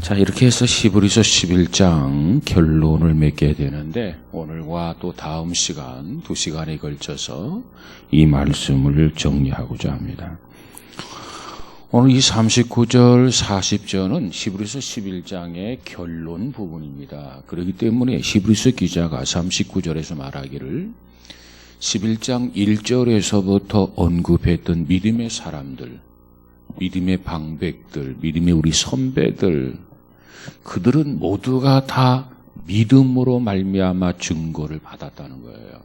자, 이렇게 해서 히브리서 11장 결론을 맺게 되는데, 오늘과 또 다음 시간, 2시간에 걸쳐서 이 말씀을 정리하고자 합니다. 오늘 이 39절, 40절은 히브리서 11장의 결론 부분입니다. 그렇기 때문에 히브리서 기자가 39절에서 말하기를 11장 1절에서부터 언급했던 믿음의 사람들, 믿음의 방백들, 믿음의 우리 선배들, 그들은 모두가 다 믿음으로 말미암아 증거를 받았다는 거예요.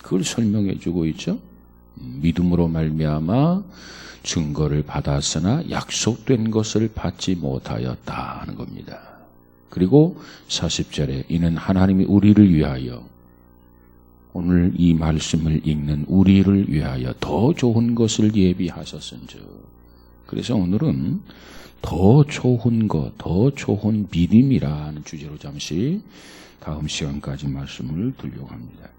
그걸 설명해 주고 있죠. 믿음으로 말미암아 증거를 받았으나 약속된 것을 받지 못하였다 하는 겁니다. 그리고 40절에 이는 하나님이 우리를 위하여, 오늘 이 말씀을 읽는 우리를 위하여 더 좋은 것을 예비하셨은즉, 그래서 오늘은 더 좋은 것, 더 좋은 믿음이라는 주제로 잠시 다음 시간까지 말씀을 드리려고 합니다.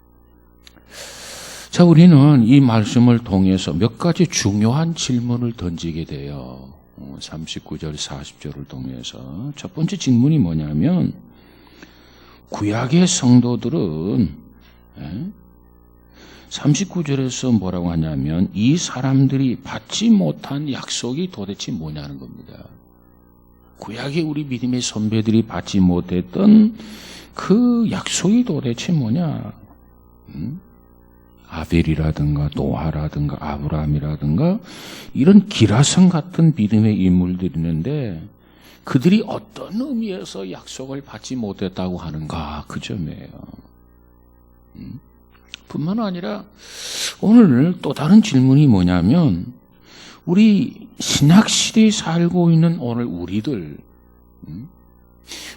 자, 우리는 이 말씀을 통해서 몇 가지 중요한 질문을 던지게 돼요. 39절, 40절을 통해서. 첫 번째 질문이 뭐냐면, 구약의 성도들은 39절에서 뭐라고 하냐면, 이 사람들이 받지 못한 약속이 도대체 뭐냐는 겁니다. 구약의 우리 믿음의 선배들이 받지 못했던 그 약속이 도대체 뭐냐? 아벨이라든가 노아라든가 아브라함이라든가 이런 기라성 같은 믿음의 인물들이 있는데, 그들이 어떤 의미에서 약속을 받지 못했다고 하는가, 그 점이에요. 뿐만 아니라 오늘 또 다른 질문이 뭐냐면, 우리 신약시대에 살고 있는 오늘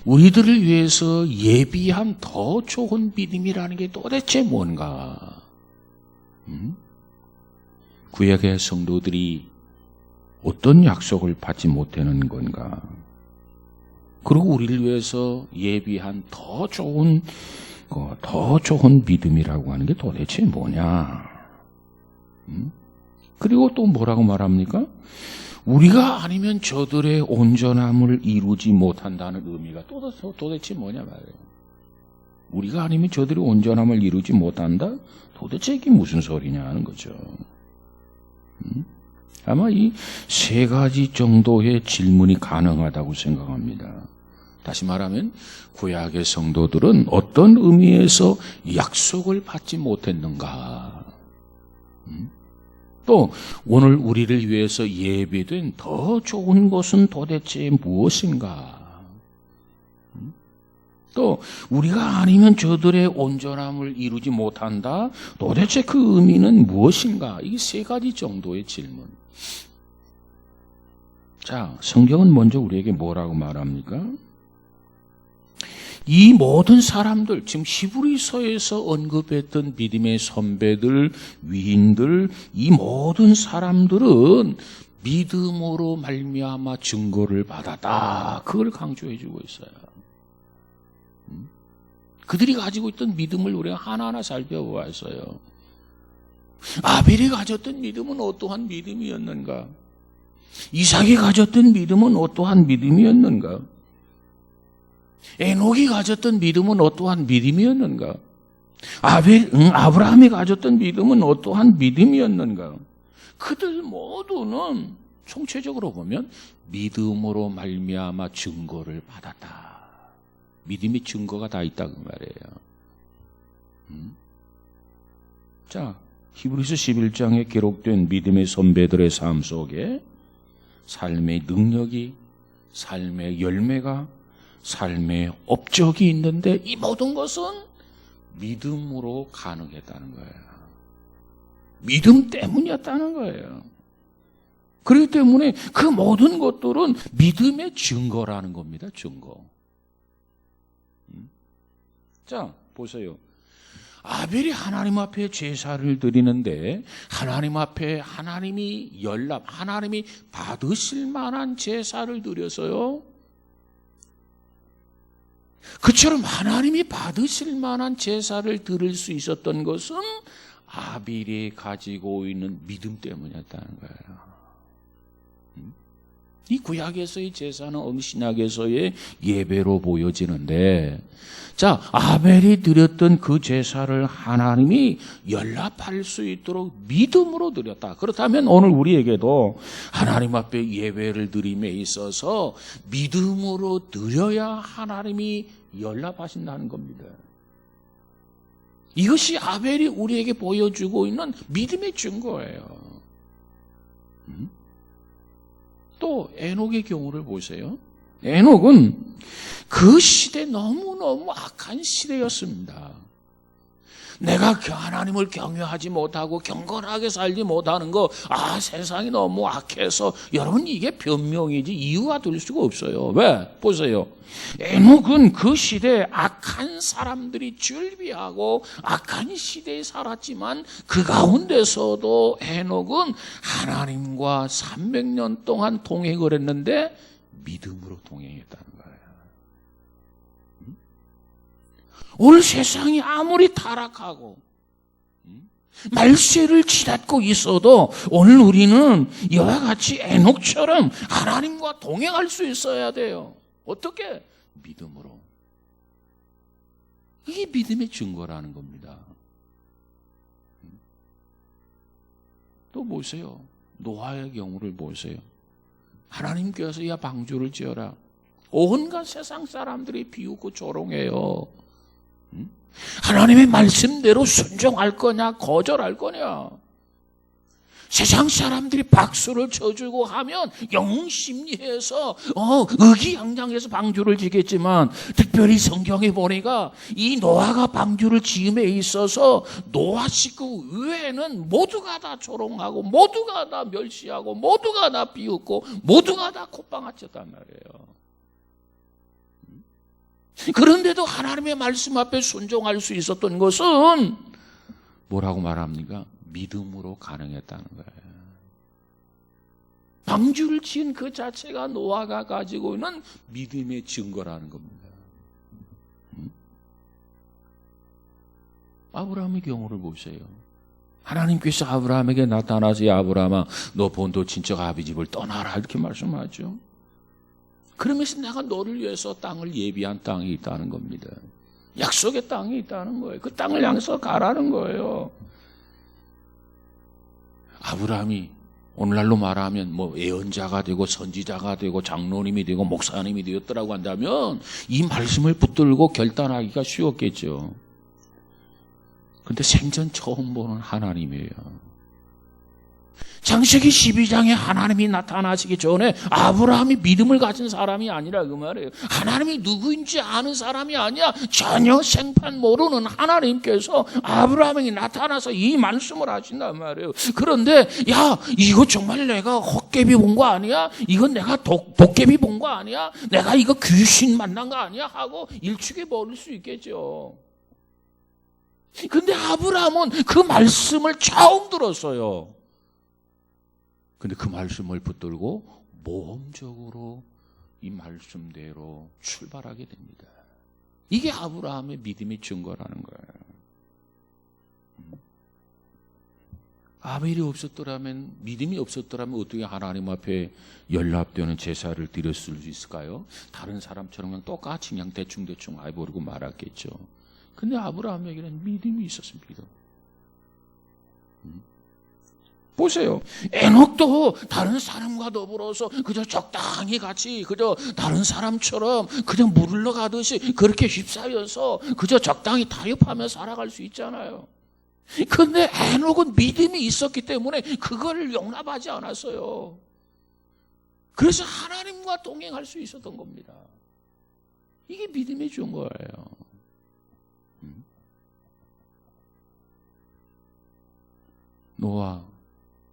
우리들을 위해서 예비한 더 좋은 믿음이라는 게 도대체 뭔가? 구약의 성도들이 어떤 약속을 받지 못하는 건가? 그리고 우리를 위해서 예비한 더 좋은 믿음이라고 하는 게 도대체 뭐냐? 그리고 또 뭐라고 말합니까? 우리가 아니면 저들의 온전함을 이루지 못한다는 의미가 도대체 뭐냐 말이에요. 우리가 아니면 저들의 온전함을 이루지 못한다? 도대체 이게 무슨 소리냐 하는 거죠. 아마 이 세 가지 정도의 질문이 가능하다고 생각합니다. 다시 말하면 구약의 성도들은 어떤 의미에서 약속을 받지 못했는가? 또 오늘 우리를 위해서 예비된 더 좋은 것은 도대체 무엇인가? 또 우리가 아니면 저들의 온전함을 이루지 못한다? 도대체 그 의미는 무엇인가? 이 세 가지 정도의 질문. 자, 성경은 먼저 우리에게 뭐라고 말합니까? 이 모든 사람들, 지금 히브리서에서 언급했던 믿음의 선배들, 위인들, 이 모든 사람들은 믿음으로 말미암아 증거를 받았다. 그걸 강조해 주고 있어요. 그들이 가지고 있던 믿음을 우리가 하나하나 살펴보았어요. 아벨이 가졌던 믿음은 어떠한 믿음이었는가? 이삭이 가졌던 믿음은 어떠한 믿음이었는가? 에녹이 가졌던 믿음은 어떠한 믿음이었는가? 아브라함이 가졌던 믿음은 어떠한 믿음이었는가? 그들 모두는 총체적으로 보면 믿음으로 말미암아 증거를 받았다. 믿음의 증거가 다 있다고 말이에요. 자, 히브리서 11장에 기록된 믿음의 선배들의 삶 속에 삶의 능력이, 삶의 열매가, 삶의 업적이 있는데, 이 모든 것은 믿음으로 가능했다는 거예요. 믿음 때문이었다는 거예요. 그렇기 때문에 그 모든 것들은 믿음의 증거라는 겁니다. 증거. 자, 보세요. 아벨이 하나님 앞에 제사를 드리는데, 하나님 앞에 하나님이 하나님이 받으실 만한 제사를 드려서요, 그처럼 하나님이 받으실 만한 제사를 드릴 수 있었던 것은 아벨이 가지고 있는 믿음 때문이었다는 거예요. 이 구약에서의 제사는 어느 신약에서의 예배로 보여지는데, 자, 아벨이 드렸던 그 제사를 하나님이 연락할 수 있도록 믿음으로 드렸다. 그렇다면 오늘 우리에게도 하나님 앞에 예배를 드림에 있어서 믿음으로 드려야 하나님이 연락하신다는 겁니다. 이것이 아벨이 우리에게 보여주고 있는 믿음의 증거예요. 또 에녹의 경우를 보세요. 에녹은 그 시대 너무너무 악한 시대였습니다. 내가 하나님을 경외하지 못하고 경건하게 살지 못하는 거, 세상이 너무 악해서, 여러분 이게 변명이지 이유가 될 수가 없어요. 왜? 보세요. 에녹은 그 시대에 악한 사람들이 즐비하고 악한 시대에 살았지만 그 가운데서도 에녹은 하나님과 300년 동안 동행을 했는데 믿음으로 동행했다는 거예요. 오늘 세상이 아무리 타락하고 말세를 치닫고 있어도 오늘 우리는 이와 같이 에녹처럼 하나님과 동행할 수 있어야 돼요. 어떻게? 믿음으로. 이게 믿음의 증거라는 겁니다. 또 보세요. 노아의 경우를 보세요. 하나님께서 야 방주를 지어라. 온갖 세상 사람들이 비웃고 조롱해요. 하나님의 말씀대로 순종할 거냐 거절할 거냐. 세상 사람들이 박수를 쳐주고 하면 영심리해서 의기양양해서 방주를 지겠지만, 특별히 성경에 보니까 이 노아가 방주를 지음에 있어서 노아 식구 외에는 모두가 다 조롱하고 모두가 다 멸시하고 모두가 다 비웃고 모두가 다 콧방아쳤단 말이에요. 그런데도 하나님의 말씀 앞에 순종할 수 있었던 것은 뭐라고 말합니까? 믿음으로 가능했다는 거예요. 방주를 지은 그 자체가 노아가 가지고 있는 믿음의 증거라는 겁니다. 아브라함의 경우를 보세요. 하나님께서 아브라함에게 나타나서 야 아브라함아 너 본토 친척 아비 집을 떠나라 이렇게 말씀하죠. 그러면서 내가 너를 위해서 땅을 예비한 땅이 있다는 겁니다. 약속의 땅이 있다는 거예요. 그 땅을 향해서 가라는 거예요. 아브라함이 오늘날로 말하면 예언자가 되고 선지자가 되고 장로님이 되고 목사님이 되었더라고 한다면 이 말씀을 붙들고 결단하기가 쉬웠겠죠. 그런데 생전 처음 보는 하나님이에요. 창세기 12장에 하나님이 나타나시기 전에 아브라함이 믿음을 가진 사람이 아니라 그 말이에요. 하나님이 누구인지 아는 사람이 아니야. 전혀 생판 모르는 하나님께서 아브라함에게 나타나서 이 말씀을 하신단 말이에요. 그런데 야 이거 정말 내가 헛개비 본 거 아니야? 이건 내가 도깨비 본 거 아니야? 내가 이거 귀신 만난 거 아니야? 하고 일축에 버릴 수 있겠죠. 근데 아브라함은 그 말씀을 처음 들었어요. 근데 그 말씀을 붙들고 모험적으로 이 말씀대로 출발하게 됩니다. 이게 아브라함의 믿음의 증거라는 거예요. 아벨이 없었더라면, 믿음이 없었더라면 어떻게 하나님 앞에 연락되는 제사를 드렸을 수 있을까요? 다른 사람처럼 그냥 똑같이 그냥 대충대충 해버리고 말았겠죠. 근데 아브라함에게는 믿음이 있었습니다. 보세요. 에녹도 다른 사람과 더불어서 그저 적당히 같이 그저 다른 사람처럼 그냥 물 흘러가듯이 그렇게 휩싸여서 그저 적당히 타협하며 살아갈 수 있잖아요. 그런데 에녹은 믿음이 있었기 때문에 그걸 용납하지 않았어요. 그래서 하나님과 동행할 수 있었던 겁니다. 이게 믿음이 준 거예요. 노아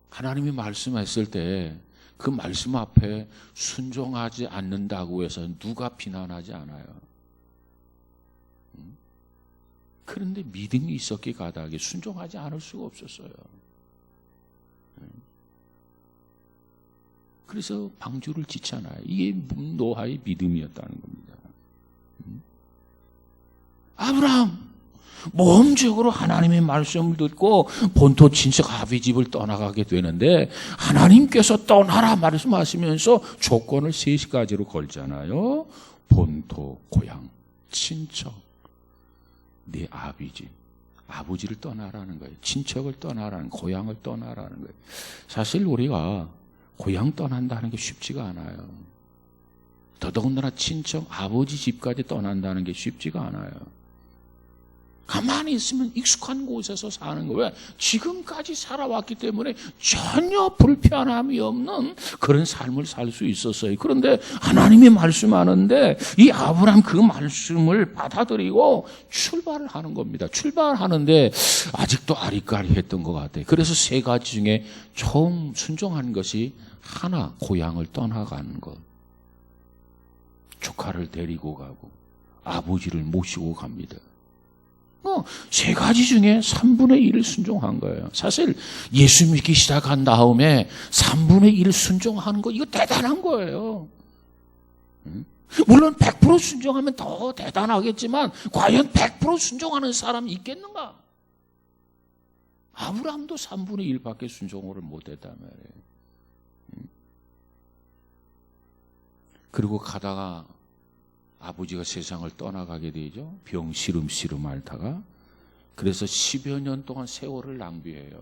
하나님이 말씀했을 때 그 말씀 앞에 순종하지 않는다고 해서 누가 비난하지 않아요. 그런데 믿음이 있었기에 가다하게 순종하지 않을 수가 없었어요. 그래서 방주를 짓잖아요. 이게 노아의 믿음이었다는 겁니다. 아브라함 모험적으로 하나님의 말씀을 듣고 본토 친척 아비 집을 떠나가게 되는데 하나님께서 떠나라 말씀하시면서 조건을 3가지로 걸잖아요. 본토, 고향, 친척, 네 아비 집. 아버지를 떠나라는 거예요. 친척을 떠나라는 거예요. 고향을 떠나라는 거예요. 사실 우리가 고향 떠난다는 게 쉽지가 않아요. 더더군다나 친척, 아버지 집까지 떠난다는 게 쉽지가 않아요. 가만히 있으면 익숙한 곳에서 사는 거예요. 왜? 지금까지 살아왔기 때문에 전혀 불편함이 없는 그런 삶을 살 수 있었어요. 그런데 하나님이 말씀하는데 이 아브라함 그 말씀을 받아들이고 출발을 하는 겁니다. 출발하는데 아직도 아리까리했던 것 같아요. 그래서 3가지 중에 처음 순종한 것이 하나, 고향을 떠나가는 것. 조카를 데리고 가고 아버지를 모시고 갑니다. 3가지 중에 3분의 1을 순종한 거예요. 사실 예수 믿기 시작한 다음에 3분의 1 순종하는 거 이거 대단한 거예요. 물론 100% 순종하면 더 대단하겠지만 과연 100% 순종하는 사람이 있겠는가? 아브라함도 3분의 1밖에 순종을 못했단 말이에요. 그리고 가다가 아버지가 세상을 떠나가게 되죠. 병 시름시름 앓다가. 그래서 10여 년 동안 세월을 낭비해요.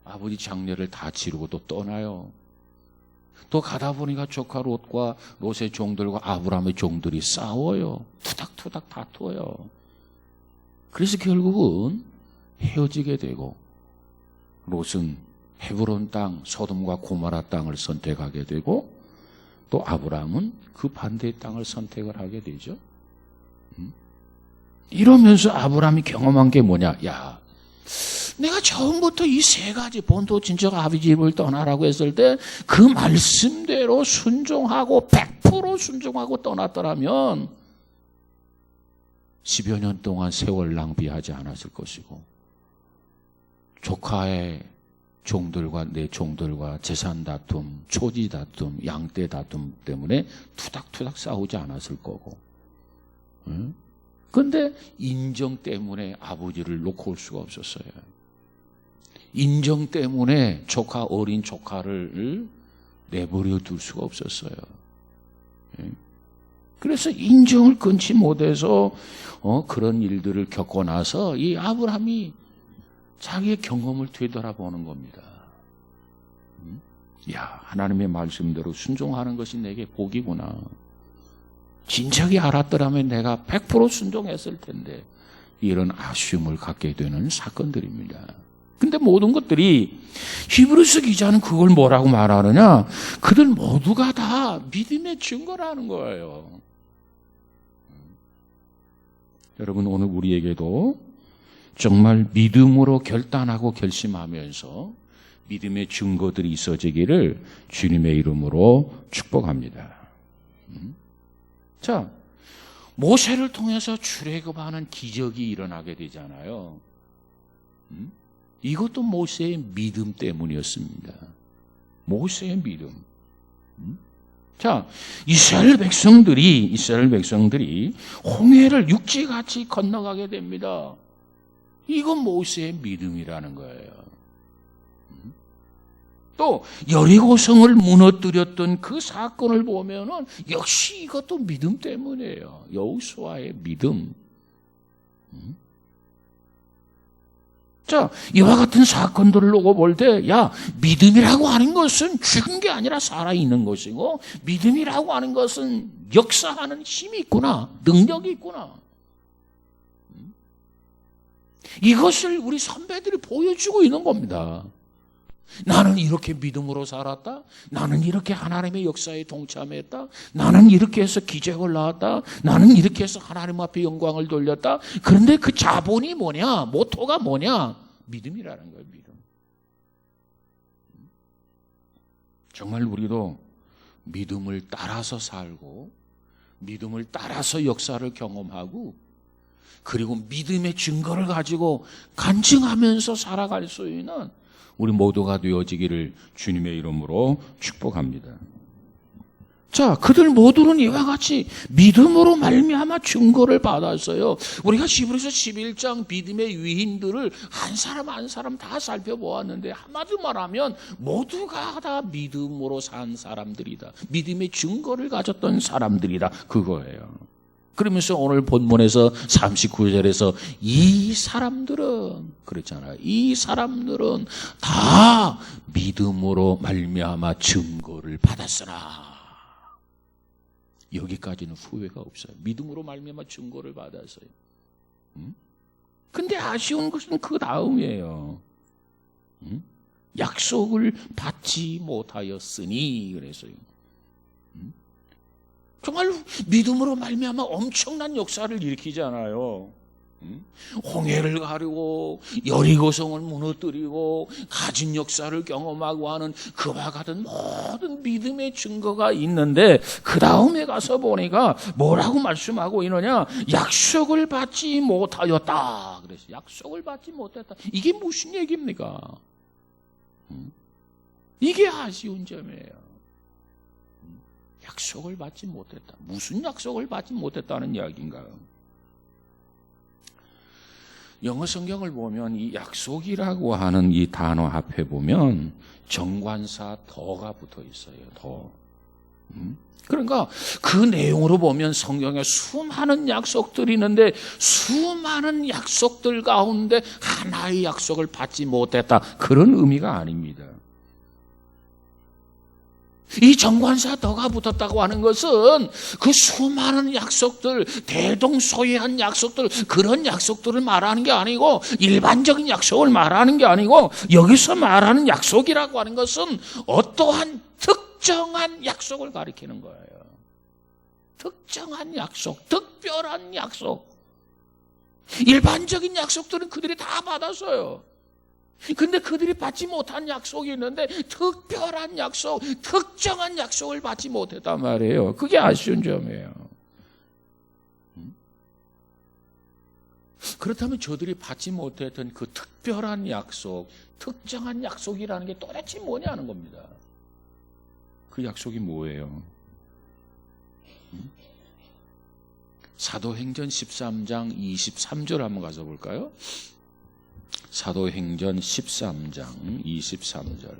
아버지 장례를 다 치르고 또 떠나요. 또 가다 보니까 조카 롯과 롯의 종들과 아브라함의 종들이 싸워요. 투닥투닥 다투어요. 그래서 결국은 헤어지게 되고 롯은 헤브론 땅, 소돔과 고모라 땅을 선택하게 되고 또 아브라함은 그 반대의 땅을 선택을 하게 되죠. 이러면서 아브라함이 경험한 게 뭐냐? 야, 내가 처음부터 이 3가지 본토 친척 아비 집을 떠나라고 했을 때 그 말씀대로 순종하고 100% 순종하고 떠났더라면 10여 년 동안 세월 낭비하지 않았을 것이고 조카의 종들과 내 종들과 재산 다툼, 초지 다툼, 양떼 다툼 때문에 투닥투닥 싸우지 않았을 거고. 그런데 인정 때문에 아버지를 놓고 올 수가 없었어요. 인정 때문에 어린 조카를 내버려 둘 수가 없었어요. 그래서 인정을 끊지 못해서 그런 일들을 겪고 나서 이 아브라함이 자기의 경험을 되돌아보는 겁니다. 야, 하나님의 말씀대로 순종하는 것이 내게 복이구나. 진작에 알았더라면 내가 100% 순종했을 텐데 이런 아쉬움을 갖게 되는 사건들입니다. 근데 모든 것들이 히브리서 기자는 그걸 뭐라고 말하느냐? 그들 모두가 다 믿음의 증거라는 거예요. 여러분, 오늘 우리에게도 정말 믿음으로 결단하고 결심하면서 믿음의 증거들이 있어지기를 주님의 이름으로 축복합니다. 자, 모세를 통해서 출애굽하는 기적이 일어나게 되잖아요. 이것도 모세의 믿음 때문이었습니다. 모세의 믿음. 자, 이스라엘 백성들이 홍해를 육지같이 건너가게 됩니다. 이건 모세의 믿음이라는 거예요. 또 여리고성을 무너뜨렸던 그 사건을 보면은 역시 이것도 믿음 때문이에요. 여호수아의 믿음. 자, 이와 같은 사건들을 놓고 볼 때, 야, 믿음이라고 하는 것은 죽은 게 아니라 살아있는 것이고, 믿음이라고 하는 것은 역사하는 힘이 있구나, 능력이 있구나. 이것을 우리 선배들이 보여주고 있는 겁니다. 나는 이렇게 믿음으로 살았다. 나는 이렇게 하나님의 역사에 동참했다. 나는 이렇게 해서 기적을 낳았다. 나는 이렇게 해서 하나님 앞에 영광을 돌렸다. 그런데 그 자본이 뭐냐? 모토가 뭐냐? 믿음이라는 거예요. 믿음. 정말 우리도 믿음을 따라서 살고 믿음을 따라서 역사를 경험하고 그리고 믿음의 증거를 가지고 간증하면서 살아갈 수 있는 우리 모두가 되어지기를 주님의 이름으로 축복합니다. 자, 그들 모두는 이와 같이 믿음으로 말미암아 증거를 받았어요. 우리가 히브리서 11장 믿음의 위인들을 한 사람 한 사람 다 살펴보았는데 한마디로 말하면 모두가 다 믿음으로 산 사람들이다. 믿음의 증거를 가졌던 사람들이다. 그거예요. 그러면서 오늘 본문에서 39절에서 이 사람들은 그랬잖아요. 이 사람들은 다 믿음으로 말미암아 증거를 받았으나 여기까지는 후회가 없어요. 믿음으로 말미암아 증거를 받았어요. 근데 아쉬운 것은 그 다음이에요. 약속을 받지 못하였으니 그랬어요. 정말 믿음으로 말미암아 엄청난 역사를 일으키잖아요. 홍해를 가르고 여리고성을 무너뜨리고 가진 역사를 경험하고 하는 그와 같은 모든 믿음의 증거가 있는데 그 다음에 가서 보니까 뭐라고 말씀하고 있느냐? 약속을 받지 못하였다. 그래서 약속을 받지 못했다. 이게 무슨 얘기입니까? 이게 아쉬운 점이에요. 약속을 받지 못했다. 무슨 약속을 받지 못했다는 이야기인가요? 영어 성경을 보면 이 약속이라고 하는 이 단어 앞에 보면 정관사 더가 붙어 있어요. 더. 그러니까 그 내용으로 보면 성경에 수많은 약속들이 있는데 수많은 약속들 가운데 하나의 약속을 받지 못했다. 그런 의미가 아닙니다. 이 정관사 더가 붙었다고 하는 것은 그 수많은 약속들, 대동소이한 약속들, 그런 약속들을 말하는 게 아니고 일반적인 약속을 말하는 게 아니고 여기서 말하는 약속이라고 하는 것은 어떠한 특정한 약속을 가리키는 거예요. 특정한 약속, 특별한 약속. 일반적인 약속들은 그들이 다 받았어요. 근데 그들이 받지 못한 약속이 있는데 특별한 약속, 특정한 약속을 받지 못했단 말이에요. 그게 아쉬운 점이에요. 그렇다면 저들이 받지 못했던 그 특별한 약속, 특정한 약속이라는 게 도대체 뭐냐는 겁니다. 그 약속이 뭐예요? 사도행전 13장 23절 한번 가서 볼까요? 사도행전 13장 23절.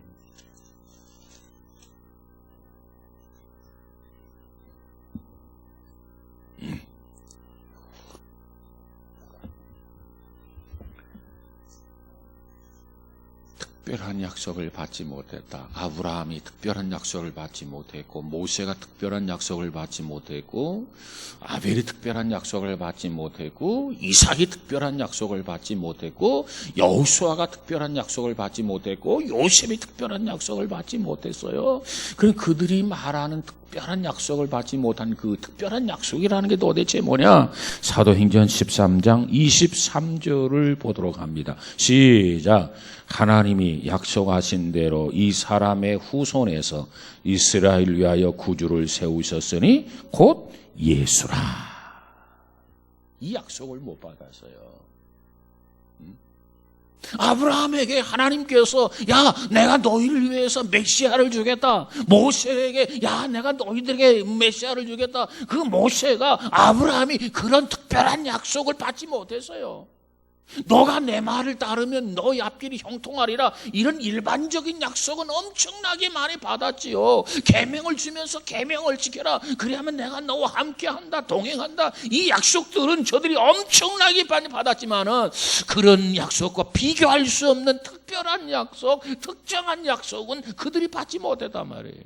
특별한 약속을 받지 못했다. 아브라함이 특별한 약속을 받지 못했고 모세가 특별한 약속을 받지 못했고 아벨이 특별한 약속을 받지 못했고 이삭이 특별한 약속을 받지 못했고 여호수아가 특별한 약속을 받지 못했고 요셉이 특별한 약속을 받지 못했어요. 그럼 그들이 말하는 특별한 약속을 받지 못한 그 특별한 약속이라는 게 도대체 뭐냐? 사도행전 13장 23절을 보도록 합니다. 시작. 하나님이 약속하신 대로 이 사람의 후손에서 이스라엘 위하여 구주를 세우셨으니 곧 예수라. 이 약속을 못 받았어요. 아브라함에게 하나님께서 야 내가 너희를 위해서 메시아를 주겠다. 모세에게 야 내가 너희들에게 메시아를 주겠다. 그 모세가 아브라함이 그런 특별한 약속을 받지 못했어요. 너가 내 말을 따르면 너희 앞길이 형통하리라. 이런 일반적인 약속은 엄청나게 많이 받았지요. 계명을 주면서 계명을 지켜라. 그래야면 내가 너와 함께한다, 동행한다. 이 약속들은 저들이 엄청나게 많이 받았지만은 그런 약속과 비교할 수 없는 특별한 약속, 특정한 약속은 그들이 받지 못했단 말이에요.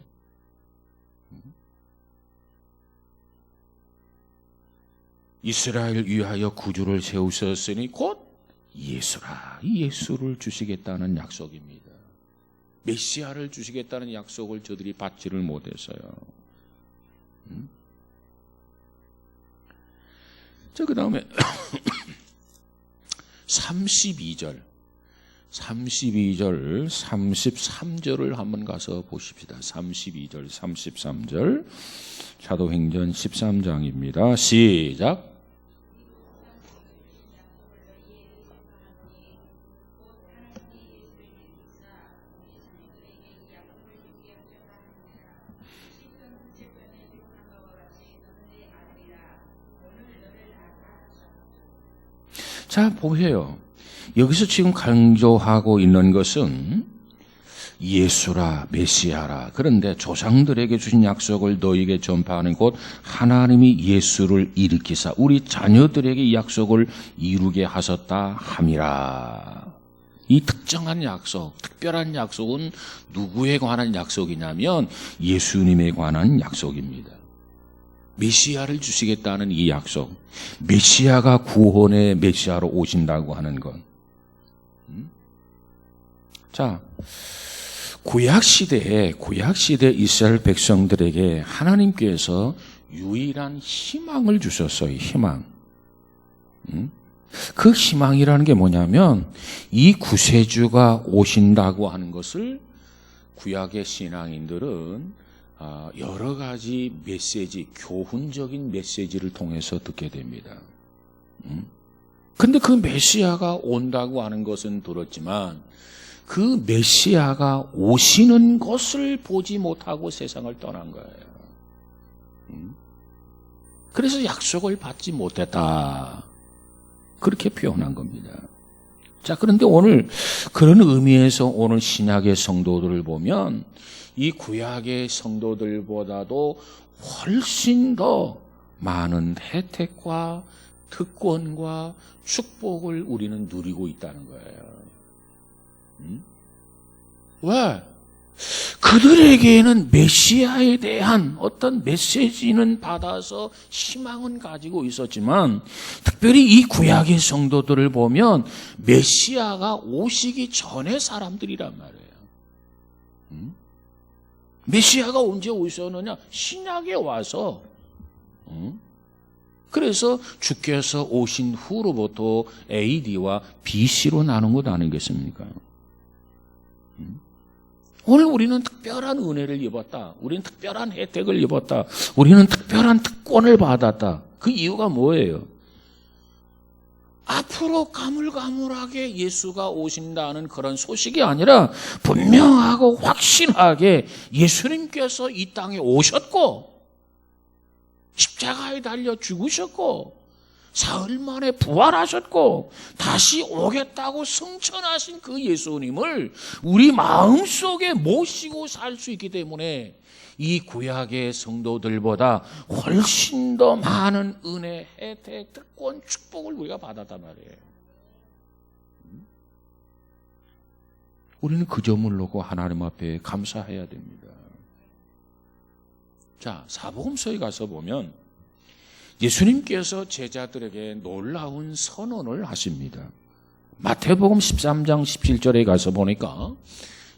이스라엘 위하여 구주를 세우셨으니 곧 예수라. 이 예수를 주시겠다는 약속입니다. 메시아를 주시겠다는 약속을 저들이 받지를 못했어요. 자, 그 다음에 32절 33절을 한번 가서 보십시다. 32절 33절 사도행전 13장입니다. 시작. 자, 보세요. 여기서 지금 강조하고 있는 것은 예수라, 메시아라. 그런데 조상들에게 주신 약속을 너에게 전파하는 곧 하나님이 예수를 일으키사 우리 자녀들에게 이 약속을 이루게 하셨다 함이라. 이 특정한 약속, 특별한 약속은 누구에 관한 약속이냐면 예수님에 관한 약속입니다. 메시아를 주시겠다는 이 약속, 메시아가 구원의 메시아로 오신다고 하는 것. 자, 구약시대에 이스라엘 백성들에게 하나님께서 유일한 희망을 주셨어요. 희망. 그 희망이라는 게 뭐냐면 이 구세주가 오신다고 하는 것을 구약의 신앙인들은 여러 가지 메시지, 교훈적인 메시지를 통해서 듣게 됩니다. 근데 그 메시아가 온다고 하는 것은 들었지만 그 메시아가 오시는 것을 보지 못하고 세상을 떠난 거예요. 그래서 약속을 받지 못했다. 그렇게 표현한 겁니다. 자, 그런데 오늘 그런 의미에서 오늘 신약의 성도들을 보면 이 구약의 성도들보다도 훨씬 더 많은 혜택과 특권과 축복을 우리는 누리고 있다는 거예요. 왜? 그들에게는 메시아에 대한 어떤 메시지는 받아서 희망은 가지고 있었지만 특별히 이 구약의 성도들을 보면 메시아가 오시기 전의 사람들이란 말이에요. 메시아가 언제 오셨느냐? 신약에 와서. 그래서 주께서 오신 후로부터 AD와 BC로 나눈 것 아니겠습니까? 오늘 우리는 특별한 은혜를 입었다. 우리는 특별한 혜택을 입었다. 우리는 특별한 특권을 받았다. 그 이유가 뭐예요? 앞으로 가물가물하게 예수가 오신다는 그런 소식이 아니라 분명하고 확신하게 예수님께서 이 땅에 오셨고 십자가에 달려 죽으셨고 사흘 만에 부활하셨고 다시 오겠다고 승천하신 그 예수님을 우리 마음속에 모시고 살 수 있기 때문에 이 구약의 성도들보다 훨씬 더 많은 은혜, 혜택, 특권, 축복을 우리가 받았단 말이에요. 우리는 그 점을 놓고 하나님 앞에 감사해야 됩니다. 자, 사복음서에 가서 보면 예수님께서 제자들에게 놀라운 선언을 하십니다. 마태복음 13장 17절에 가서 보니까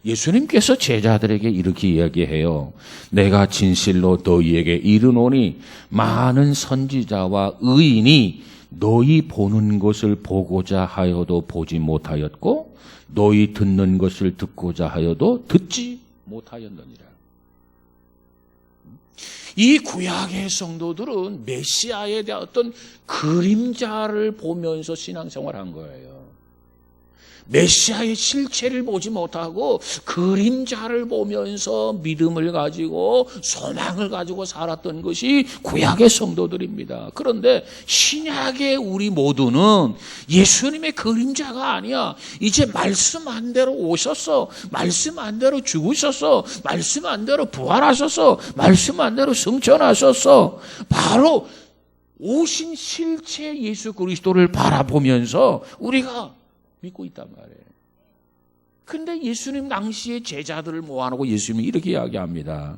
예수님께서 제자들에게 이렇게 이야기해요. 내가 진실로 너희에게 이르노니 많은 선지자와 의인이 너희 보는 것을 보고자 하여도 보지 못하였고 너희 듣는 것을 듣고자 하여도 듣지 못하였느니라. 이 구약의 성도들은 메시아에 대한 어떤 그림자를 보면서 신앙생활한 거예요. 메시아의 실체를 보지 못하고 그림자를 보면서 믿음을 가지고 소망을 가지고 살았던 것이 구약의 성도들입니다. 그런데 신약의 우리 모두는 예수님의 그림자가 아니야. 이제 말씀한 대로 오셨어. 말씀한 대로 죽으셨어. 말씀한 대로 부활하셨어. 말씀한 대로 승천하셨어. 바로 오신 실체 예수 그리스도를 바라보면서 우리가 믿고 있단 말이에요. 근데 예수님 당시에 제자들을 모아놓고 예수님이 이렇게 이야기합니다.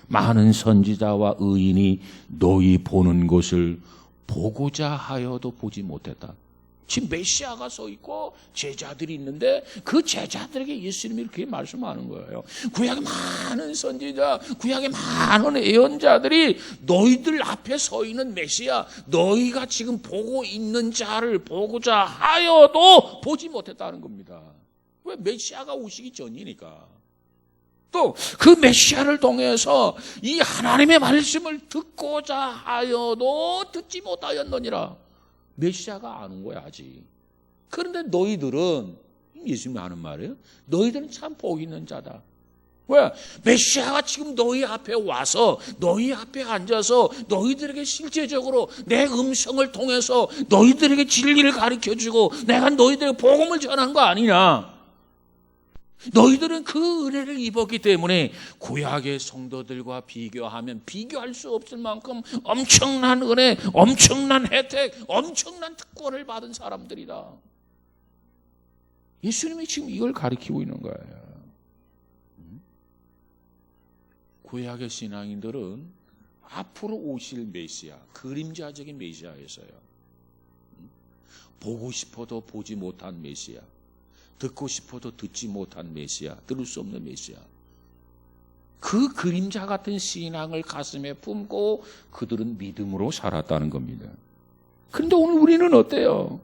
많은 선지자와 의인이 너희 보는 것을 보고자 하여도 보지 못했다. 지금 메시아가 서 있고 제자들이 있는데 그 제자들에게 예수님이 이렇게 말씀하는 거예요. 구약의 많은 선지자, 구약의 많은 예언자들이 너희들 앞에 서 있는 메시아, 너희가 지금 보고 있는 자를 보고자 하여도 보지 못했다는 겁니다. 왜? 메시아가 오시기 전이니까. 또 그 메시아를 통해서 이 하나님의 말씀을 듣고자 하여도 듣지 못하였느니라. 메시아가 안 온 거야 아직. 그런데 너희들은, 예수님이 하는 말이에요. 너희들은 참 복 있는 자다. 왜? 메시아가 지금 너희 앞에 와서 너희 앞에 앉아서 너희들에게 실제적으로 내 음성을 통해서 너희들에게 진리를 가르쳐주고 내가 너희들에게 복음을 전한 거 아니냐? 너희들은 그 은혜를 입었기 때문에 구약의 성도들과 비교하면 비교할 수 없을 만큼 엄청난 은혜, 엄청난 혜택, 엄청난 특권을 받은 사람들이다. 예수님이 지금 이걸 가르치고 있는 거예요. 구약의 신앙인들은 앞으로 오실 메시아, 그림자적인 메시아였어요. 보고 싶어도 보지 못한 메시아, 듣고 싶어도 듣지 못한 메시아, 들을 수 없는 메시아. 그 그림자 같은 신앙을 가슴에 품고 그들은 믿음으로 살았다는 겁니다. 그런데 오늘 우리는 어때요?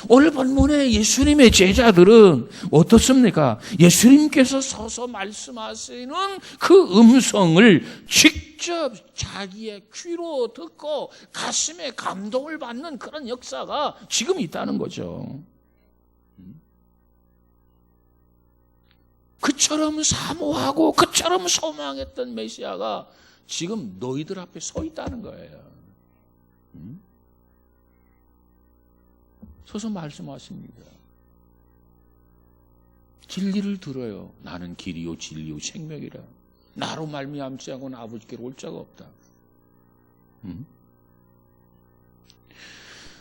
오늘 본문에 예수님의 제자들은 어떻습니까? 예수님께서 서서 말씀하시는 그 음성을 직접 자기의 귀로 듣고 가슴에 감동을 받는 그런 역사가 지금 있다는 거죠. 그처럼 사모하고 그처럼 소망했던 메시아가 지금 너희들 앞에 서 있다는 거예요. 서서 말씀하십니다. 진리를 들어요. 나는 길이요 진리요 생명이라. 나로 말미암지 않고는 아버지께로 올 자가 없다.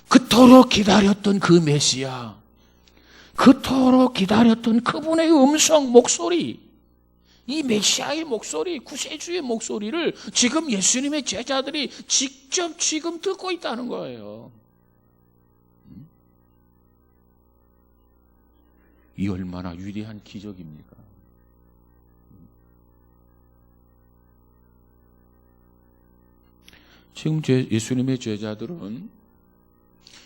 그토록 기다렸던 그 메시아, 그토록 기다렸던 그분의 음성, 목소리, 이 메시아의 목소리, 구세주의 목소리를 지금 예수님의 제자들이 직접 지금 듣고 있다는 거예요. 이 얼마나 위대한 기적입니까? 지금 예수님의 제자들은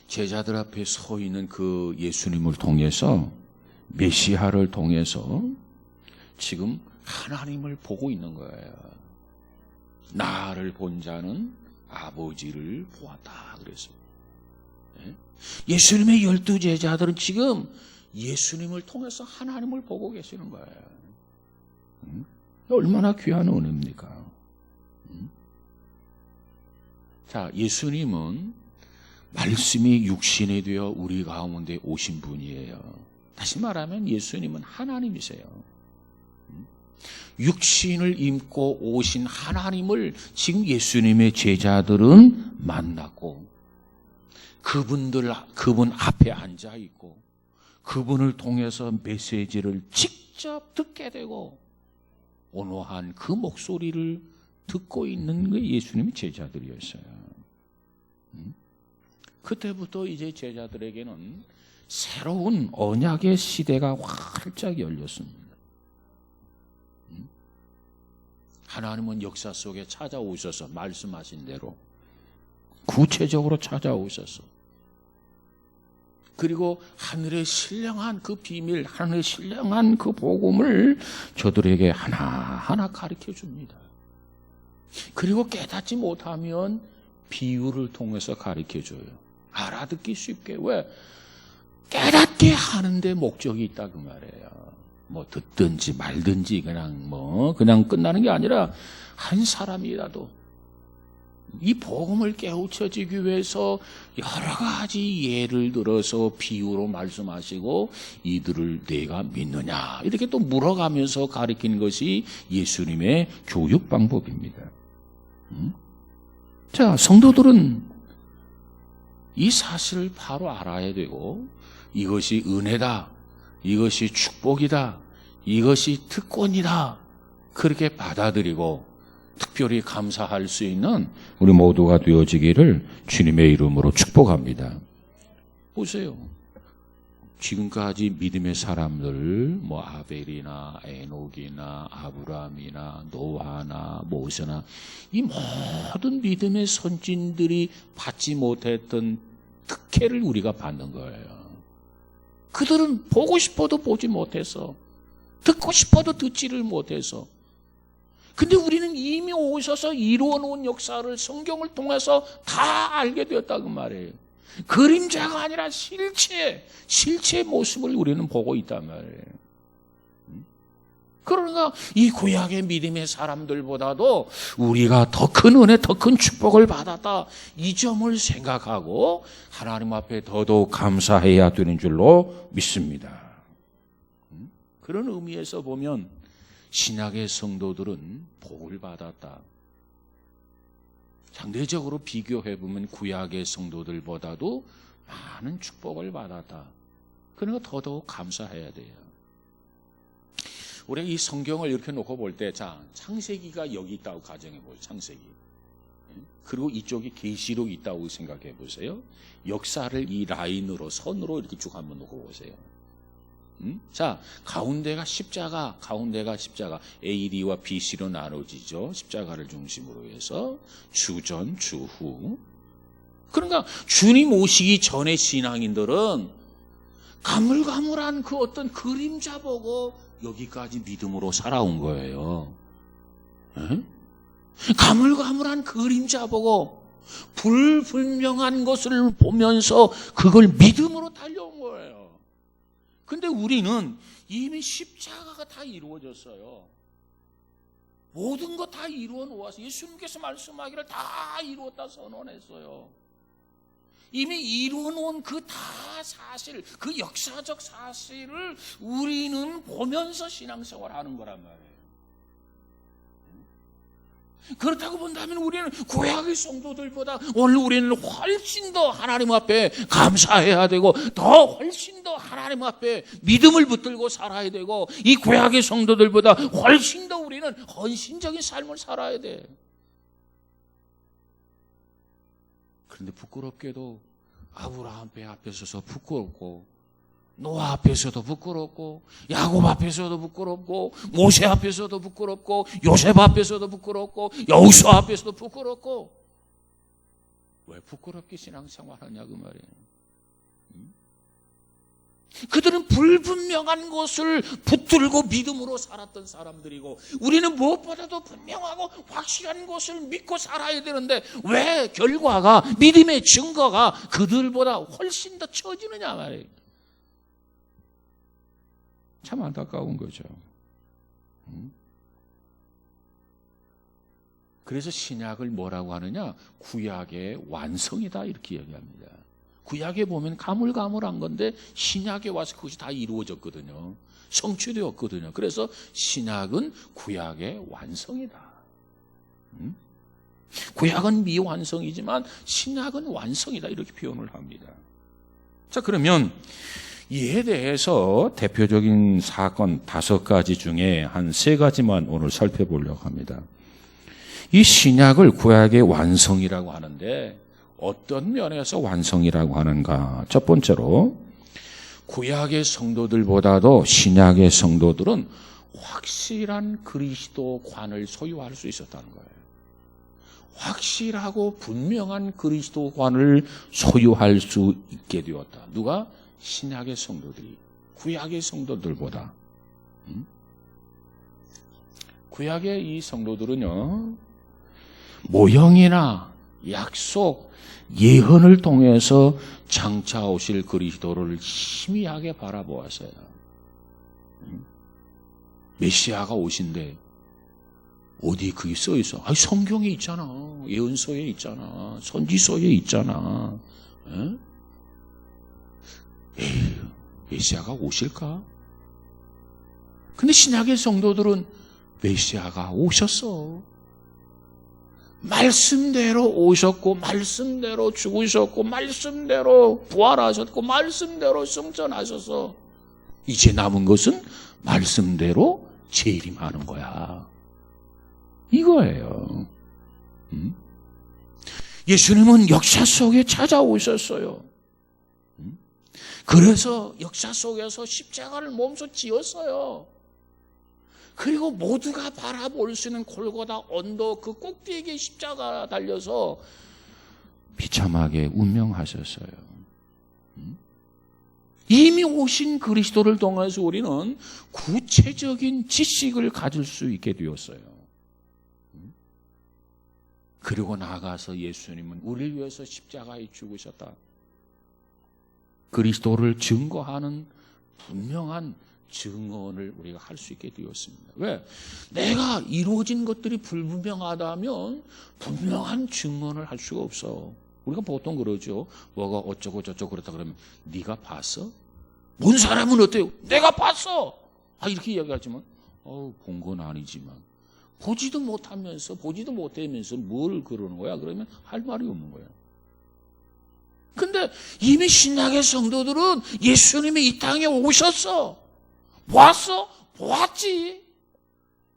제자들 앞에 서 있는 그 예수님을 통해서, 메시아를 통해서 지금 하나님을 보고 있는 거예요. 나를 본 자는 아버지를 보았다 그랬어요. 예수님의 12 제자들은 지금 예수님을 통해서 하나님을 보고 계시는 거예요. 얼마나 귀한 은혜입니까? 자, 예수님은 말씀이 육신이 되어 우리 가운데 오신 분이에요. 다시 말하면 예수님은 하나님이세요. 육신을 입고 오신 하나님을 지금 예수님의 제자들은 만났고, 그분 앞에 앉아 있고, 그분을 통해서 메시지를 직접 듣게 되고, 온화한 그 목소리를 듣고 있는 게 예수님의 제자들이었어요. 그때부터 이제 제자들에게는 새로운 언약의 시대가 활짝 열렸습니다. 하나님은 역사 속에 찾아오셔서 말씀하신 대로 구체적으로 찾아오셔서, 그리고 하늘의 신령한 그 비밀, 하늘의 신령한 그 복음을 저들에게 하나하나 가르쳐 줍니다. 그리고 깨닫지 못하면 비유를 통해서 가르쳐 줘요. 알아듣기 쉽게. 왜? 깨닫게 하는데 목적이 있다 그 말이에요. 뭐 듣든지 말든지 그냥 끝나는 게 아니라, 한 사람이라도 이 복음을 깨우쳐지기 위해서 여러 가지 예를 들어서 비유로 말씀하시고, 이들을 내가 믿느냐 이렇게 또 물어가면서 가르치는 것이 예수님의 교육 방법입니다. 자, 성도들은 이 사실을 바로 알아야 되고, 이것이 은혜다, 이것이 축복이다, 이것이 특권이다, 그렇게 받아들이고 특별히 감사할 수 있는 우리 모두가 되어지기를 주님의 이름으로 축복합니다. 보세요. 지금까지 믿음의 사람들, 아벨이나 에녹이나 아브라함이나 노아나 모세나, 이 모든 믿음의 선진들이 받지 못했던 특혜를 우리가 받는 거예요. 그들은 보고 싶어도 보지 못해서, 듣고 싶어도 듣지를 못해서, 근데 우리는 이미 오셔서 이루어 놓은 역사를 성경을 통해서 다 알게 되었다 그 말이에요. 그림자가 아니라 실체의 모습을 우리는 보고 있단 말이에요. 그러니까 이 구약의 믿음의 사람들보다도 우리가 더 큰 은혜, 더 큰 축복을 받았다, 이 점을 생각하고 하나님 앞에 더더욱 감사해야 되는 줄로 믿습니다. 그런 의미에서 보면 신약의 성도들은 복을 받았다. 상대적으로 비교해보면 구약의 성도들보다도 많은 축복을 받았다. 그러니까 더더욱 감사해야 돼요. 우리가 이 성경을 이렇게 놓고 볼 때, 자, 창세기가 여기 있다고 가정해 보세요. 창세기. 그리고 이쪽에 계시록이 있다고 생각해 보세요. 역사를 이 라인으로, 선으로 이렇게 쭉 한번 놓고 보세요. 자, 가운데가 십자가, AD와 BC로 나눠지죠. 십자가를 중심으로 해서 주전, 주후. 그러니까 주님 오시기 전의 신앙인들은 가물가물한 그 어떤 그림자 보고 여기까지 믿음으로 살아온 거예요. 에? 가물가물한 그림자 보고 불분명한 것을 보면서 그걸 믿음으로 달려온 거예요. 근데 우리는 이미 십자가가 다 이루어졌어요. 모든 거 다 이루어 놓아서 예수님께서 말씀하기를 다 이루었다 선언했어요. 이미 이루어 놓은 그 다 사실, 그 역사적 사실을 우리는 보면서 신앙생활 하는 거란 말이에요. 그렇다고 본다면 우리는 구약의 성도들보다 오늘 우리는 훨씬 더 하나님 앞에 감사해야 되고, 더 훨씬 더 하나님 앞에 믿음을 붙들고 살아야 되고, 이 구약의 성도들보다 훨씬 더 우리는 헌신적인 삶을 살아야 돼. 그런데 부끄럽게도 아브라함 배 앞에 서서 부끄럽고, 노아 앞에서도 부끄럽고, 야곱 앞에서도 부끄럽고, 모세 앞에서도 부끄럽고, 요셉 앞에서도 부끄럽고, 여호수아 앞에서도 부끄럽고. 왜 부끄럽게 신앙생활하냐 그 말이에요. 그들은 불분명한 것을 붙들고 믿음으로 살았던 사람들이고, 우리는 무엇보다도 분명하고 확실한 것을 믿고 살아야 되는데 왜 결과가, 믿음의 증거가 그들보다 훨씬 더 처지느냐 말이에요. 참 안타까운 거죠. 그래서 신약을 뭐라고 하느냐? 구약의 완성이다 이렇게 얘기합니다. 구약에 보면 가물가물한 건데 신약에 와서 그것이 다 이루어졌거든요. 성취되었거든요. 그래서 신약은 구약의 완성이다. 구약은 미완성이지만 신약은 완성이다 이렇게 표현을 합니다. 자, 그러면 이에 대해서 대표적인 사건 5가지 중에 한 3가지만 오늘 살펴보려고 합니다. 이 신약을 구약의 완성이라고 하는데 어떤 면에서 완성이라고 하는가? 첫 번째로 구약의 성도들보다도 신약의 성도들은 확실한 그리스도관을 소유할 수 있었다는 거예요. 확실하고 분명한 그리스도관을 소유할 수 있게 되었다. 누가? 신약의 성도들이 구약의 성도들보다. 구약의 이 성도들은요, 모형이나 약속, 예언을 통해서 장차 오실 그리스도를 희미하게 바라보았어요. 메시아가 오신대. 어디 그게 써 있어? 아니, 성경에 있잖아. 예언서에 있잖아. 선지서에 있잖아. 에이, 메시아가 오실까? 근데 신약의 성도들은 메시아가 오셨어. 말씀대로 오셨고, 말씀대로 죽으셨고, 말씀대로 부활하셨고, 말씀대로 승천하셔서 이제 남은 것은 말씀대로 재림하는 거야. 이거예요. 예수님은 역사 속에 찾아오셨어요. 그래서 역사 속에서 십자가를 몸소 지었어요. 그리고 모두가 바라볼 수 있는 골고다 언덕 그 꼭대기에 십자가 달려서 비참하게 운명하셨어요. 이미 오신 그리스도를 통해서 우리는 구체적인 지식을 가질 수 있게 되었어요. 그리고 나아가서 예수님은 우리를 위해서 십자가에 죽으셨다. 그리스도를 증거하는 분명한 증언을 우리가 할 수 있게 되었습니다. 왜? 내가 이루어진 것들이 불분명하다면 분명한 증언을 할 수가 없어. 우리가 보통 그러죠. 뭐가 어쩌고 저쩌고 그렇다 그러면 네가 봤어? 본 사람은 어때요? 내가 봤어. 이렇게 이야기하지만 본 건 아니지만 보지도 못하면서 보지도 못하면서 뭘 그러는 거야? 그러면 할 말이 없는 거야. 근데 이미 신약의 성도들은 예수님이 이 땅에 오셨어. 보았어? 보았지.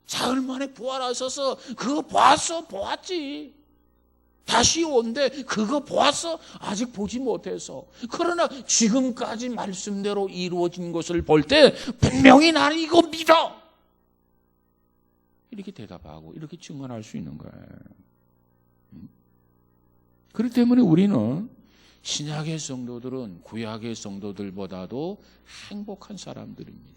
사흘 만에 부활하셔서 그거 보았어? 보았지. 다시 온대 그거 보았어? 아직 보지 못해서. 그러나 지금까지 말씀대로 이루어진 것을 볼 때 분명히 나는 이거 믿어. 이렇게 대답하고 이렇게 증언할 수 있는 거예요. 그렇기 때문에 우리는 신약의 성도들은 구약의 성도들보다도 행복한 사람들입니다.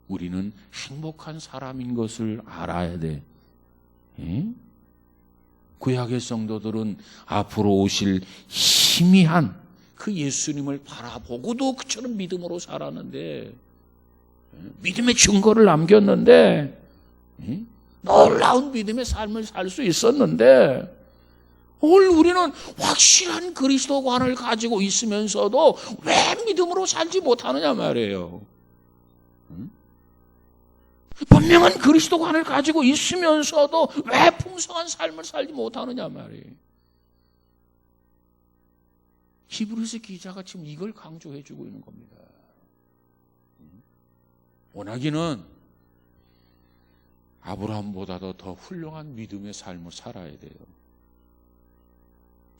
우리는 행복한 사람인 것을 알아야 돼. 구약의 성도들은 앞으로 오실 희미한 그 예수님을 바라보고도 그처럼 믿음으로 살았는데, 믿음의 증거를 남겼는데, 놀라운 믿음의 삶을 살 수 있었는데, 오늘 우리는 확실한 그리스도관을 가지고 있으면서도 왜 믿음으로 살지 못하느냐 말이에요. 분명한 그리스도관을 가지고 있으면서도 왜 풍성한 삶을 살지 못하느냐 말이에요. 히브리서 기자가 지금 이걸 강조해 주고 있는 겁니다. 원하기는 아브라함보다도 더 훌륭한 믿음의 삶을 살아야 돼요.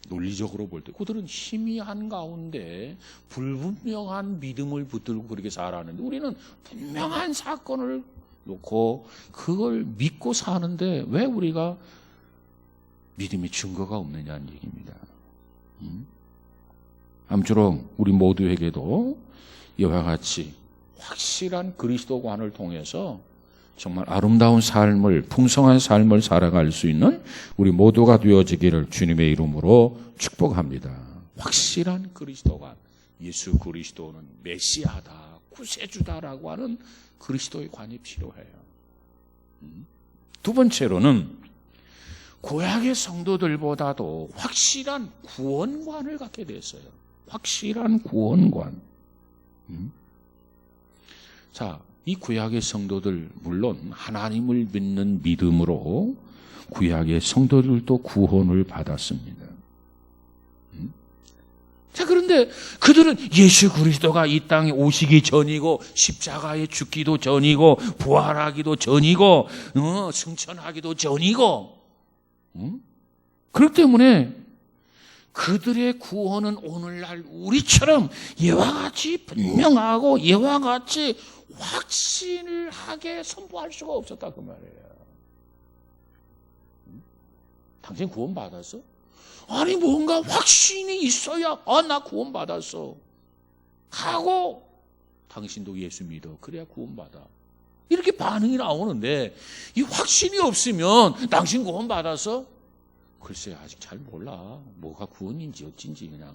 논리적으로 볼 때 그들은 희미한 가운데 불분명한 믿음을 붙들고 그렇게 살았는데 우리는 분명한 사건을 놓고 그걸 믿고 사는데 왜 우리가 믿음의 증거가 없느냐는 얘기입니다. 아무쪼록 우리 모두에게도 이와 같이 확실한 그리스도관을 통해서 정말 아름다운 삶을, 풍성한 삶을 살아갈 수 있는 우리 모두가 되어지기를 주님의 이름으로 축복합니다. 확실한 그리스도관, 예수 그리스도는 메시아다, 구세주다라고 하는 그리스도의 관이 필요해요. 두 번째로는 구약의 성도들보다도 확실한 구원관을 갖게 됐어요. 확실한 구원관. 자, 이 구약의 성도들 물론 하나님을 믿는 믿음으로 구약의 성도들도 구원을 받았습니다. 자, 그런데 그들은 예수 그리스도가 이 땅에 오시기 전이고 십자가에 죽기도 전이고 부활하기도 전이고 승천하기도 전이고 그렇기 때문에 그들의 구원은 오늘날 우리처럼 이와 같이 분명하고 이와 같이 확신을 하게 선포할 수가 없었다 그 말이에요. 당신 구원 받았어? 아니 뭔가 확신이 있어야 나 구원 받았어 하고 당신도 예수 믿어 그래야 구원 받아 이렇게 반응이 나오는데 이 확신이 없으면 당신 구원 받았어? 글쎄 아직 잘 몰라. 뭐가 구원인지 어쩐지 그냥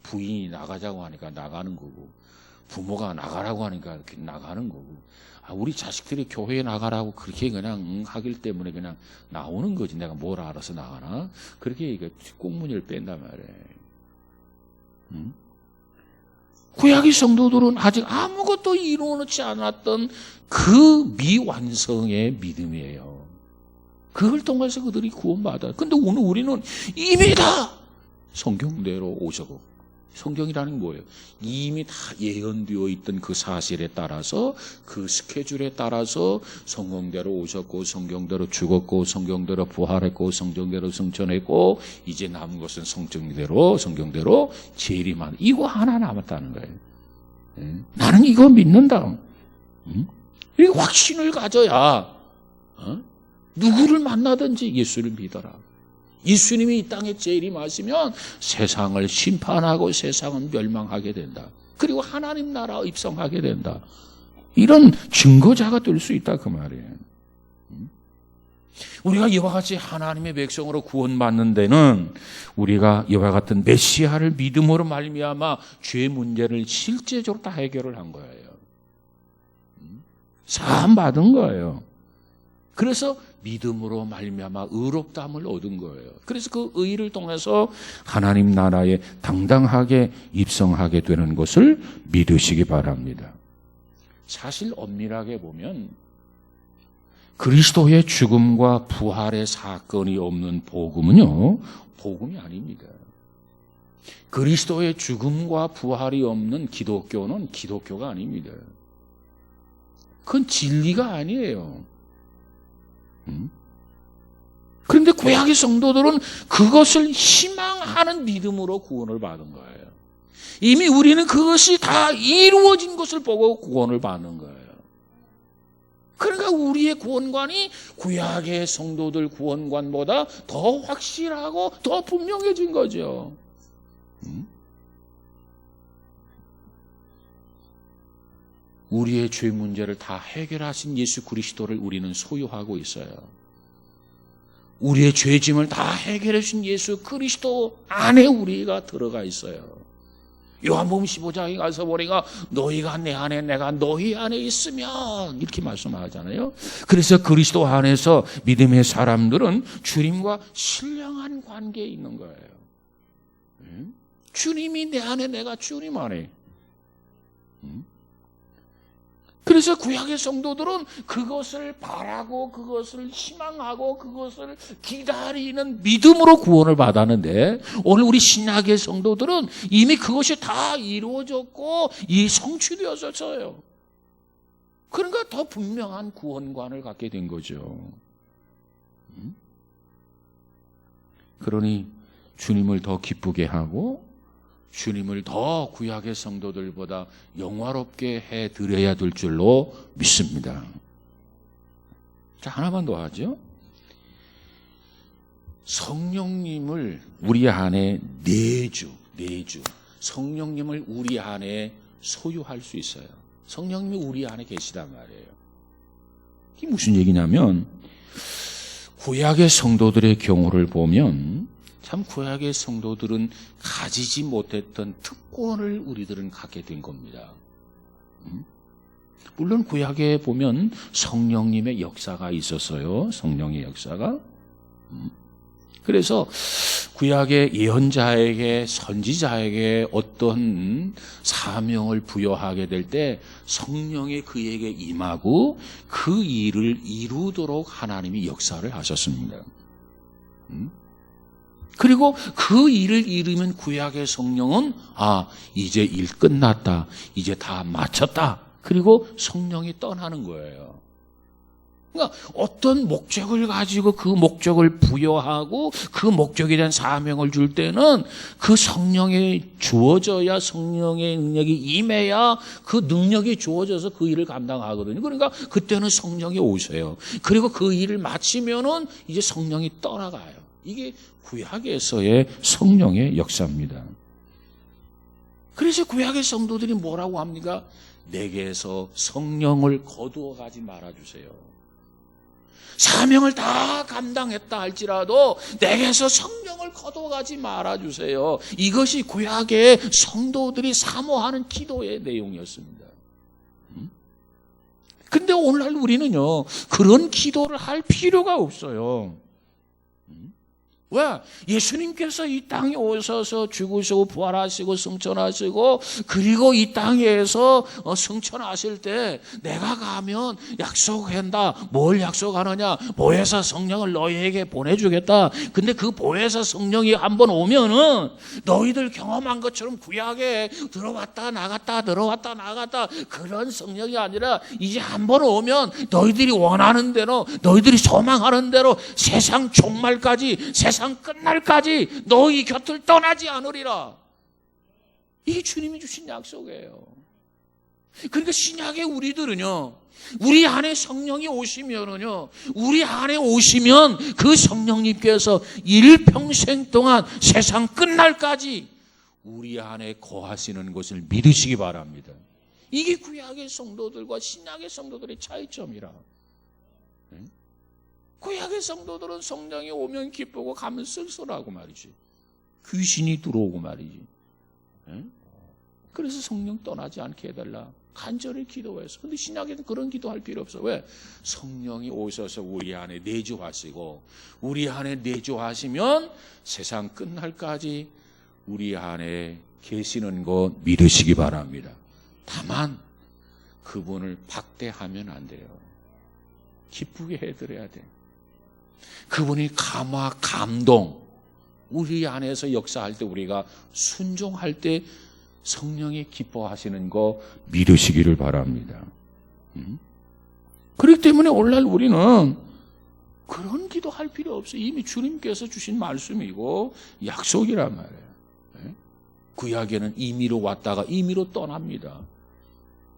부인이 나가자고 하니까 나가는 거고 부모가 나가라고 하니까 이렇게 나가는 거고 우리 자식들이 교회에 나가라고 그렇게 그냥 하길 때문에 그냥 나오는 거지. 내가 뭘 알아서 나가나? 그렇게 이거 꽁무니를 뺀단 말이에요. 구약의 성도들은 아직 아무것도 이루어놓지 않았던 그 미완성의 믿음이에요. 그걸 통해서 그들이 구원받아요. 근데 오늘 우리는 이미 다 성경대로 오셨고 성경이라는 게 뭐예요? 이미 다 예언되어 있던 그 사실에 따라서 그 스케줄에 따라서 성경대로 오셨고 성경대로 죽었고 성경대로 부활했고 성경대로 승천했고 이제 남은 것은 성경대로 재림하는 이거 하나 남았다는 거예요. 나는 이거 믿는다. 이 확신을 가져야 누구를 만나든지 예수를 믿어라. 예수님이 이 땅에 재림하시면 세상을 심판하고 세상은 멸망하게 된다. 그리고 하나님 나라 입성하게 된다. 이런 증거자가 될 수 있다 그 말이에요. 우리가 이와 같이 하나님의 백성으로 구원받는 데는 우리가 이와 같은 메시아를 믿음으로 말미암아 죄 문제를 실제적으로 다 해결을 한 거예요. 사함 받은 거예요. 그래서 믿음으로 말미암아 의롭다함을 얻은 거예요. 그래서 그 의를 통해서 하나님 나라에 당당하게 입성하게 되는 것을 믿으시기 바랍니다. 사실 엄밀하게 보면 그리스도의 죽음과 부활의 사건이 없는 복음은요, 복음이 아닙니다. 그리스도의 죽음과 부활이 없는 기독교는 기독교가 아닙니다. 그건 진리가 아니에요. 그런데 구약의 성도들은 그것을 희망하는 믿음으로 구원을 받은 거예요. 이미 우리는 그것이 다 이루어진 것을 보고 구원을 받는 거예요. 그러니까 우리의 구원관이 구약의 성도들 구원관보다 더 확실하고 더 분명해진 거죠. 우리의 죄 문제를 다 해결하신 예수 그리스도를 우리는 소유하고 있어요. 우리의 죄짐을 다 해결해 주신 예수 그리스도 안에 우리가 들어가 있어요. 요한복음 15장에 가서 보니까 너희가 내 안에 내가 너희 안에 있으면 이렇게 말씀하잖아요. 그래서 그리스도 안에서 믿음의 사람들은 주님과 신령한 관계에 있는 거예요. 주님이 내 안에 내가 주님 안에. 그래서 구약의 성도들은 그것을 바라고 그것을 희망하고 그것을 기다리는 믿음으로 구원을 받았는데, 오늘 우리 신약의 성도들은 이미 그것이 다 이루어졌고 이 성취되었어요. 그러니까 더 분명한 구원관을 갖게 된 거죠. 그러니 주님을 더 기쁘게 하고 주님을 더 구약의 성도들보다 영화롭게 해드려야 될 줄로 믿습니다. 자, 하나만 더 하죠. 성령님을 우리 안에 내주 성령님을 우리 안에 소유할 수 있어요. 성령님이 우리 안에 계시단 말이에요. 이게 무슨 얘기냐면, 구약의 성도들의 경우를 보면 참 구약의 성도들은 가지지 못했던 특권을 우리들은 갖게 된 겁니다. 물론 구약에 보면 성령님의 역사가 있었어요. 성령의 역사가. 그래서 구약의 예언자에게, 선지자에게 어떤 사명을 부여하게 될 때 성령이 그에게 임하고 그 일을 이루도록 하나님이 역사를 하셨습니다. 그리고 그 일을 이루면 구약의 성령은 이제 일 끝났다, 이제 다 마쳤다, 그리고 성령이 떠나는 거예요. 그러니까 어떤 목적을 가지고 그 목적을 부여하고 그 목적에 대한 사명을 줄 때는 그 성령이 주어져야, 성령의 능력이 임해야 그 능력이 주어져서 그 일을 감당하거든요. 그러니까 그때는 성령이 오셔요. 그리고 그 일을 마치면은 이제 성령이 떠나가요. 이게 구약에서의 성령의 역사입니다. 그래서 구약의 성도들이 뭐라고 합니까? 내게서 성령을 거두어 가지 말아주세요. 사명을 다 감당했다 할지라도 내게서 성령을 거두어 가지 말아주세요. 이것이 구약의 성도들이 사모하는 기도의 내용이었습니다. 근데 오늘날 우리는요, 그런 기도를 할 필요가 없어요. 왜? 예수님께서 이 땅에 오셔서 죽으시고 부활하시고 승천하시고, 그리고 이 땅에서 승천하실 때 내가 가면 약속한다. 뭘 약속하느냐? 보혜사 성령을 너희에게 보내주겠다. 근데 그 보혜사 성령이 한번 오면은 너희들 경험한 것처럼 구약에 들어왔다 나갔다 들어왔다 나갔다 그런 성령이 아니라, 이제 한번 오면 너희들이 원하는 대로, 너희들이 소망하는 대로 세상 종말까지, 세상 끝날까지 너희 곁을 떠나지 않으리라. 이게 주님이 주신 약속이에요. 그러니까 신약의 우리들은요, 우리 안에 성령이 오시면은요, 우리 안에 오시면 그 성령님께서 일평생 동안 세상 끝날까지 우리 안에 거하시는 것을 믿으시기 바랍니다. 이게 구약의 성도들과 신약의 성도들의 차이점이라. 구약의 성도들은 성령이 오면 기쁘고 가면 쓸쓸하고 말이지. 귀신이 들어오고 말이지. 예? 그래서 성령 떠나지 않게 해달라. 간절히 기도해서. 근데 신약에는 그런 기도할 필요 없어. 왜? 성령이 오셔서 우리 안에 내주하시고, 우리 안에 내주하시면 세상 끝날까지 우리 안에 계시는 거 믿으시기 바랍니다. 다만 그분을 박대하면 안 돼요. 기쁘게 해드려야 돼. 그분이 감화, 감동, 우리 안에서 역사할 때, 우리가 순종할 때 성령이 기뻐하시는 거 믿으시기를 바랍니다. 그렇기 때문에 오늘날 우리는 그런 기도할 필요 없어요. 이미 주님께서 주신 말씀이고 약속이란 말이에요. 구약에는 임의로 왔다가 임의로 떠납니다.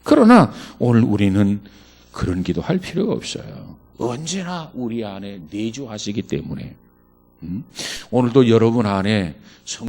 그러나 오늘 우리는 그런 기도할 필요가 없어요. 언제나 우리 안에 내주하시기 때문에 오늘도 여러분 안에